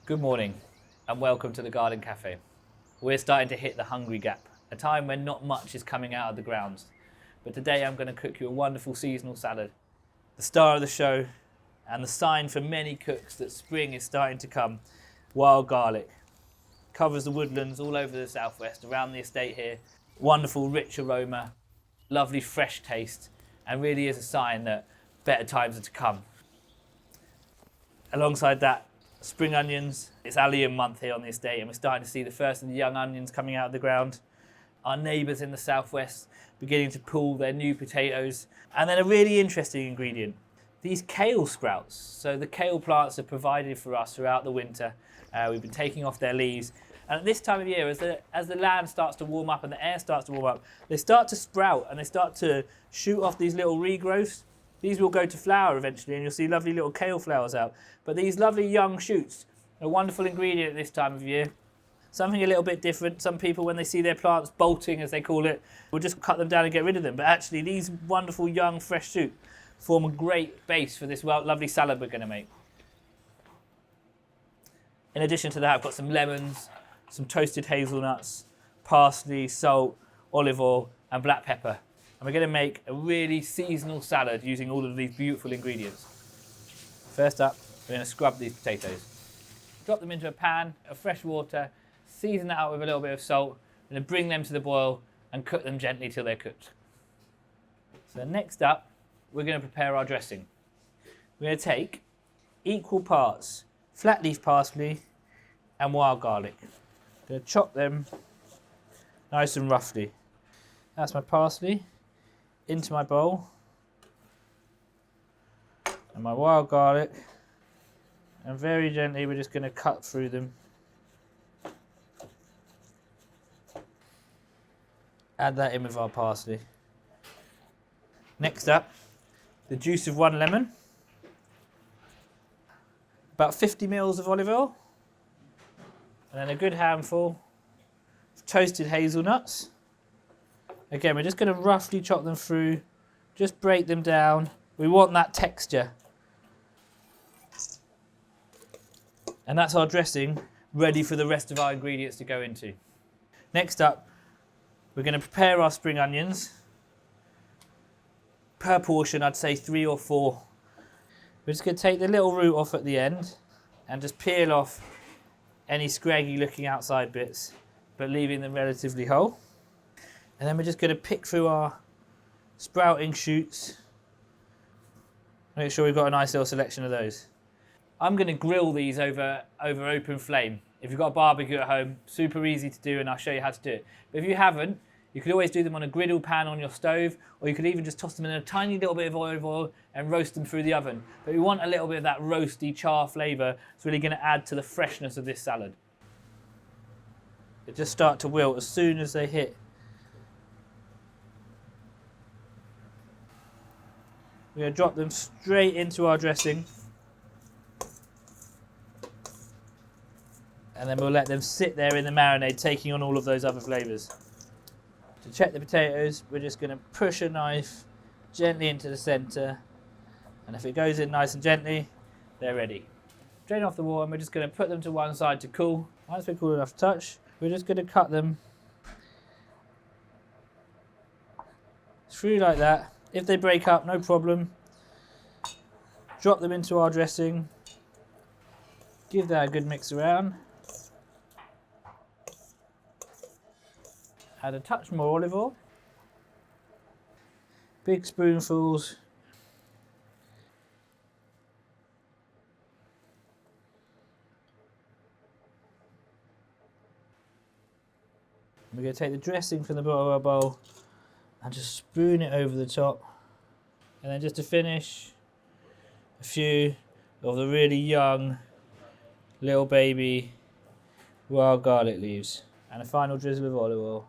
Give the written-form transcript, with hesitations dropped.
Good morning and welcome to the Garden Cafe. We're starting to hit the hungry gap, a time when not much is coming out of the grounds. But today I'm going to cook you a wonderful seasonal salad. The star of the show and the sign for many cooks that spring is starting to come. Wild garlic. Covers the woodlands all over the southwest, around the estate here. Wonderful rich aroma, lovely fresh taste, and really is a sign that better times are to come. Alongside that, spring onions. It's allium month here on the estate and we're starting to see the first of the young onions coming out of the ground. Our neighbours in the southwest beginning to pull their new potatoes. And then a really interesting ingredient, these kale sprouts. So the kale plants are provided for us throughout the winter. We've been taking off their leaves. And at this time of year, as the land starts to warm up and the air starts to warm up, they start to sprout and they start to shoot off these little regrowths. These will go to flower eventually and you'll see lovely little kale flowers out. But these lovely young shoots are a wonderful ingredient at this time of year. Something a little bit different. Some people, when they see their plants bolting, as they call it, will just cut them down and get rid of them. But actually, these wonderful young fresh shoots form a great base for this lovely salad we're going to make. In addition to that, I've got some lemons, some toasted hazelnuts, parsley, salt, olive oil, and black pepper. And we're going to make a really seasonal salad using all of these beautiful ingredients. First up, we're going to scrub these potatoes. Drop them into a pan of fresh water, season that out with a little bit of salt, and then bring them to the boil and cook them gently till they're cooked. So next up, we're going to prepare our dressing. We're going to take equal parts flat leaf parsley and wild garlic. I'm going to chop them nice and roughly. That's my parsley. Into my bowl, and my wild garlic, and very gently we're just going to cut through them. Add that in with our parsley. Next up, the juice of 1 lemon, about 50 ml of olive oil, and then a good handful of toasted hazelnuts. Again, we're just going to roughly chop them through, just break them down. We want that texture. And that's our dressing ready for the rest of our ingredients to go into. Next up, we're going to prepare our spring onions. Per portion, I'd say 3 or 4. We're just going to take the little root off at the end and just peel off any scraggy looking outside bits, but leaving them relatively whole. And then we're just going to pick through our sprouting shoots. Make sure we've got a nice little selection of those. I'm going to grill these over open flame. If you've got a barbecue at home, super easy to do and I'll show you how to do it. But if you haven't, you could always do them on a griddle pan on your stove, or you could even just toss them in a tiny little bit of olive oil and roast them through the oven. But we want a little bit of that roasty char flavour. It's really going to add to the freshness of this salad. They just start to wilt as soon as they hit. We're going to drop them straight into our dressing. And then we'll let them sit there in the marinade, taking on all of those other flavours. To check the potatoes, we're just going to push a knife gently into the centre. And if it goes in nice and gently, they're ready. Drain off the water and we're just going to put them to one side to cool. Once they're cool enough to touch, we're just going to cut them through like that. If they break up, no problem. Drop them into our dressing. Give that a good mix around. Add a touch more olive oil. Big spoonfuls. We're going to take the dressing from the bottom of our bowl and just spoon it over the top. And then just to finish, a few of the really young little baby wild garlic leaves and a final drizzle of olive oil.